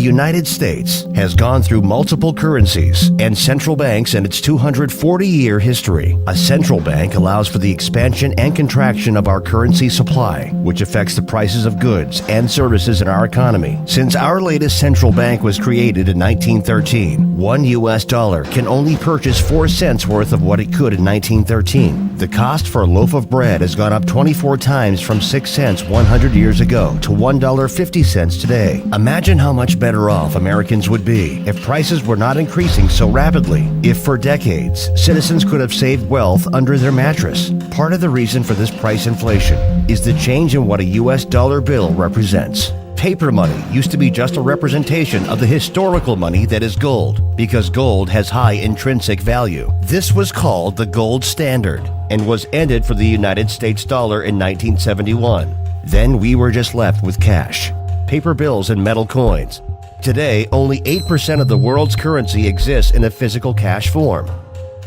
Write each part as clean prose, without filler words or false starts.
United States has gone through multiple currencies and central banks in its 240-year history. A central bank allows for the expansion and contraction of our currency supply, which affects the prices of goods and services in our economy. Since our latest central bank was created in 1913, one US dollar can only purchase 4 cents worth of what it could in 1913. The cost for a loaf of bread has gone up 24 times from 6 cents 100 years ago to $1.50 today. Imagine how much better off Americans would be if prices were not increasing so rapidly. If for decades, citizens could have saved wealth under their mattress. Part of the reason for this price inflation is the change in what a US dollar bill represents. Paper money used to be just a representation of the historical money that is gold, because gold has high intrinsic value. This was called the gold standard and was ended for the United States dollar in 1971. Then we were just left with cash, paper bills and metal coins. Today, only 8% of the world's currency exists in a physical cash form.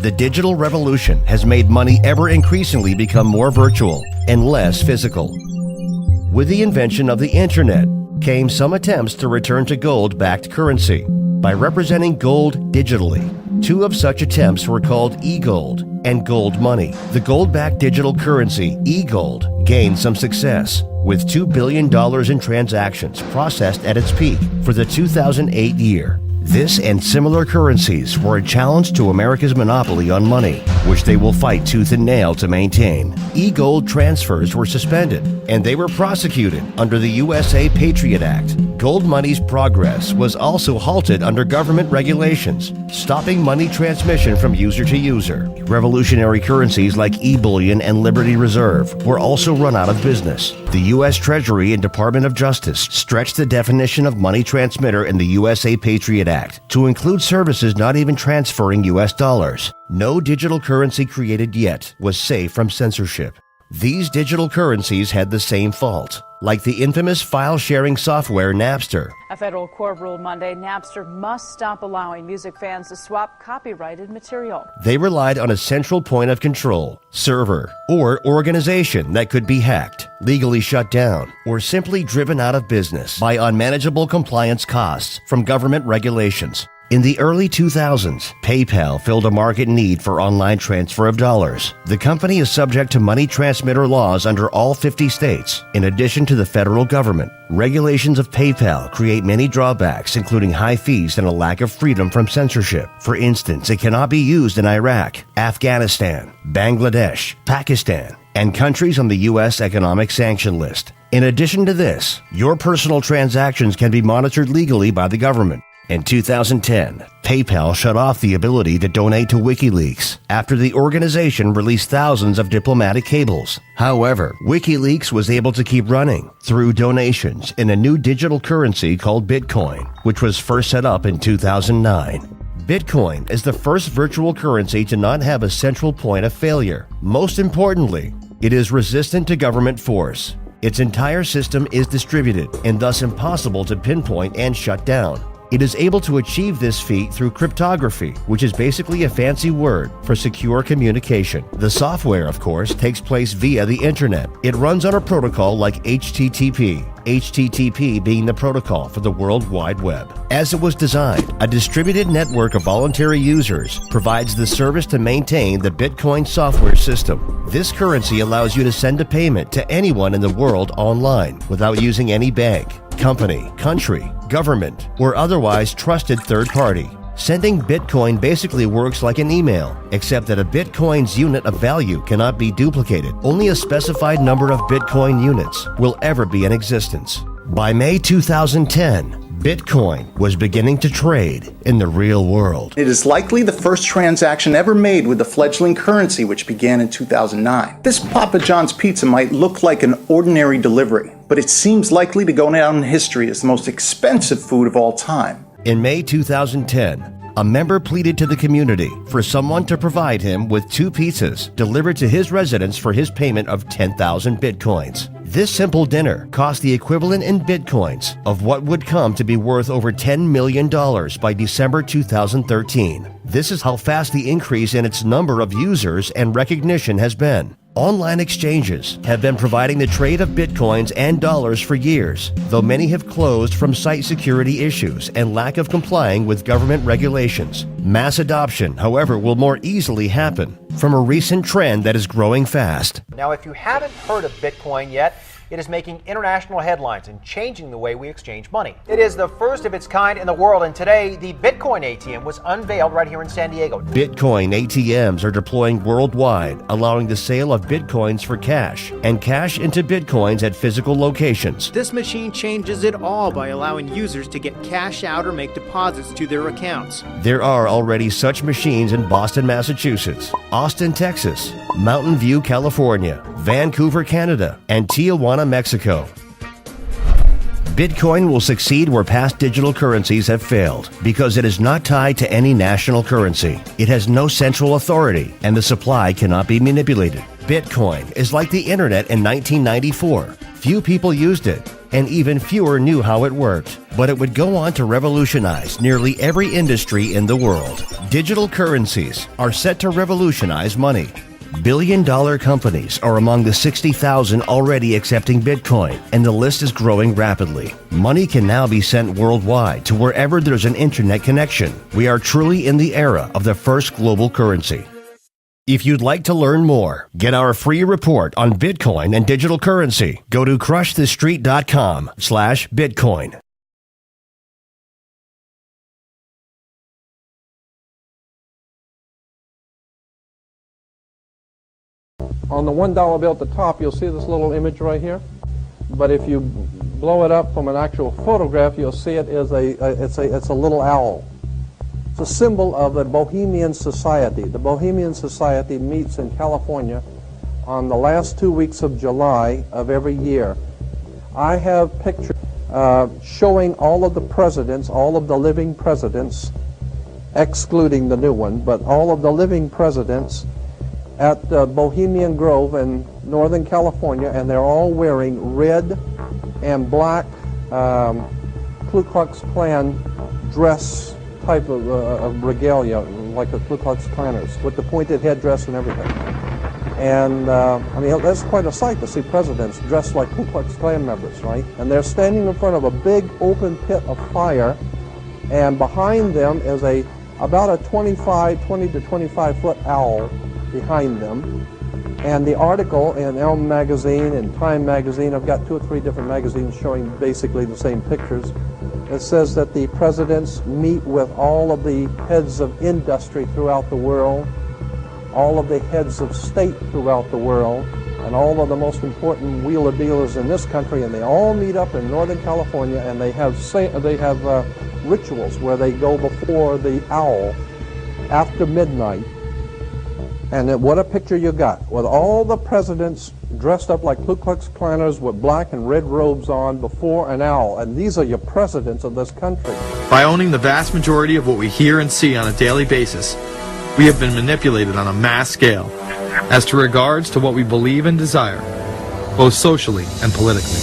The digital revolution has made money ever increasingly become more virtual and less physical. With the invention of the internet came some attempts to return to gold-backed currency by representing gold digitally. 2 of such attempts were called e-gold and gold money. The gold-backed digital currency, e-gold, gained some success, with $2 billion in transactions processed at its peak for the 2008 year. This and similar currencies were a challenge to America's monopoly on money, which they will fight tooth and nail to maintain. E-gold transfers were suspended, and they were prosecuted under the USA Patriot Act. Gold money's progress was also halted under government regulations, stopping money transmission from user to user. Revolutionary currencies like e-bullion and Liberty Reserve were also run out of business. The U.S. Treasury and Department of Justice stretched the definition of money transmitter in the USA Patriot Act to include services not even transferring U.S. dollars. No digital currency created yet was safe from censorship. These digital currencies had the same fault, like the infamous file-sharing software Napster. A federal court ruled Monday Napster must stop allowing music fans to swap copyrighted material. They relied on a central point of control, server, or organization that could be hacked, legally shut down, or simply driven out of business by unmanageable compliance costs from government regulations. In the early 2000s, PayPal filled a market need for online transfer of dollars. The company is subject to money transmitter laws under all 50 states, in addition to the federal government. Regulations of PayPal create many drawbacks, including high fees and a lack of freedom from censorship. For instance, it cannot be used in Iraq, Afghanistan, Bangladesh, Pakistan, and countries on the U.S. economic sanction list. In addition to this, your personal transactions can be monitored legally by the government. In 2010, PayPal shut off the ability to donate to WikiLeaks after the organization released thousands of diplomatic cables. However, WikiLeaks was able to keep running through donations in a new digital currency called Bitcoin, which was first set up in 2009. Bitcoin is the first virtual currency to not have a central point of failure. Most importantly, it is resistant to government force. Its entire system is distributed and thus impossible to pinpoint and shut down. It is able to achieve this feat through cryptography, which is basically a fancy word for secure communication. The software, of course, takes place via the internet. It runs on a protocol like HTTP, HTTP being the protocol for the World Wide Web. As it was designed, a distributed network of voluntary users provides the service to maintain the Bitcoin software system. This currency allows you to send a payment to anyone in the world online without using any bank, company, country, government, or otherwise trusted third party. Sending Bitcoin basically works like an email, except that a Bitcoin's unit of value cannot be duplicated. Only a specified number of Bitcoin units will ever be in existence. By May 2010, Bitcoin was beginning to trade in the real world. It is likely the first transaction ever made with the fledgling currency, which began in 2009. This Papa John's pizza might look like an ordinary delivery, but it seems likely to go down in history as the most expensive food of all time. In May 2010, a member pleaded to the community for someone to provide him with 2 pizzas delivered to his residence for his payment of 10,000 Bitcoins. This simple dinner cost the equivalent in Bitcoins of what would come to be worth over $10 million by December 2013. This is how fast the increase in its number of users and recognition has been. Online exchanges have been providing the trade of bitcoins and dollars for years, though many have closed from site security issues and lack of complying with government regulations. Mass adoption, however, will more easily happen from a recent trend that is growing fast. Now, if you haven't heard of Bitcoin yet, it is making international headlines and changing the way we exchange money. It is the first of its kind in the world, and today the Bitcoin ATM was unveiled right here in San Diego. Bitcoin ATMs are deploying worldwide, allowing the sale of bitcoins for cash and cash into bitcoins at physical locations. This machine changes it all by allowing users to get cash out or make deposits to their accounts. There are already such machines in Boston, Massachusetts, Austin, Texas, Mountain View, California, Vancouver, Canada, and Tijuana, Mexico. Bitcoin will succeed where past digital currencies have failed because it is not tied to any national currency. It has no central authority, and the supply cannot be manipulated. Bitcoin is like the internet in 1994. Few people used it, and even fewer knew how it worked. But it would go on to revolutionize nearly every industry in the world. Digital currencies are set to revolutionize money. Billion-dollar companies are among the 60,000 already accepting Bitcoin, and the list is growing rapidly. Money can now be sent worldwide to wherever there's an internet connection. We are truly in the era of the first global currency. If you'd like to learn more, get our free report on Bitcoin and digital currency. Go to crushthestreet.com/Bitcoin. On the $1 bill at the top, you'll see this little image right here. But if you blow it up from an actual photograph, you'll see it is it's a little owl. It's a symbol of the Bohemian Society. The Bohemian Society meets in California on the last 2 weeks of July of every year. I have pictures showing all of the presidents, all of the living presidents, excluding the new one, but all of the living presidents at Bohemian Grove in Northern California, and they're all wearing red and black Ku Klux Klan dress type of regalia, like the Ku Klux Klanners, with the pointed headdress and everything. And I mean, that's quite a sight to see presidents dressed like Ku Klux Klan members, right? And they're standing in front of a big open pit of fire, and behind them is about a 20 to 25 foot owl behind them. And the article in Elm Magazine and Time Magazine, I've got 2 or 3 different magazines showing basically the same pictures. It says that the presidents meet with all of the heads of industry throughout the world, all of the heads of state throughout the world, and all of the most important wheeler dealers in this country, and they all meet up in Northern California, and they have rituals where they go before the owl after midnight. And what a picture you got, with all the presidents dressed up like Ku Klux Klanners with black and red robes on before an owl. And these are your presidents of this country. By owning the vast majority of what we hear and see on a daily basis, we have been manipulated on a mass scale as to regards to what we believe and desire, both socially and politically.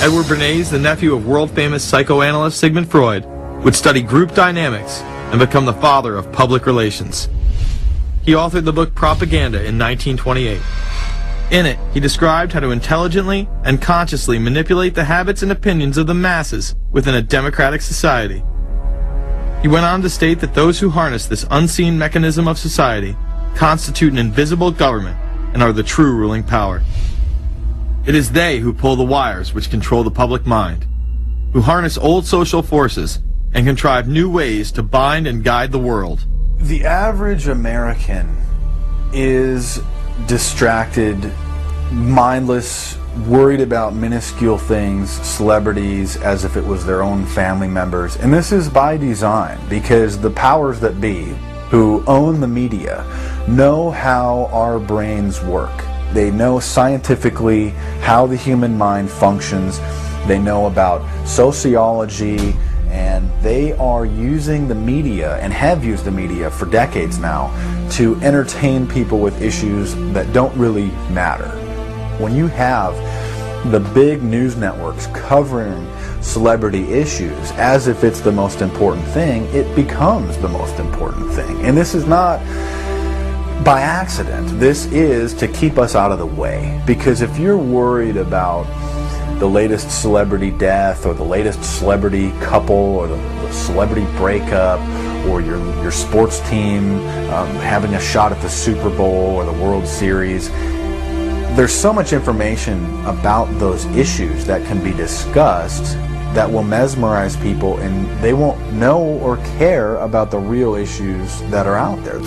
Edward Bernays, the nephew of world-famous psychoanalyst Sigmund Freud, would study group dynamics and become the father of public relations. He authored the book Propaganda in 1928. In it, he described how to intelligently and consciously manipulate the habits and opinions of the masses within a democratic society. He went on to state that those who harness this unseen mechanism of society constitute an invisible government and are the true ruling power. It is they who pull the wires which control the public mind, who harness old social forces and contrive new ways to bind and guide the world. The average American is distracted, mindless, worried about minuscule things, celebrities, as if it was their own family members. And this is by design, because the powers that be, who own the media, know how our brains work. They know scientifically how the human mind functions. They know about sociology, and they are using the media, and have used the media for decades now, to entertain people with issues that don't really matter. When you have the big news networks covering celebrity issues as if it's the most important thing, it becomes the most important thing. And this is not by accident. This is to keep us out of the way. Because if you're worried about the latest celebrity death or the latest celebrity couple or the celebrity breakup or your sports team having a shot at the Super Bowl or the World Series, there's so much information about those issues that can be discussed that will mesmerize people, and they won't know or care about the real issues that are out there.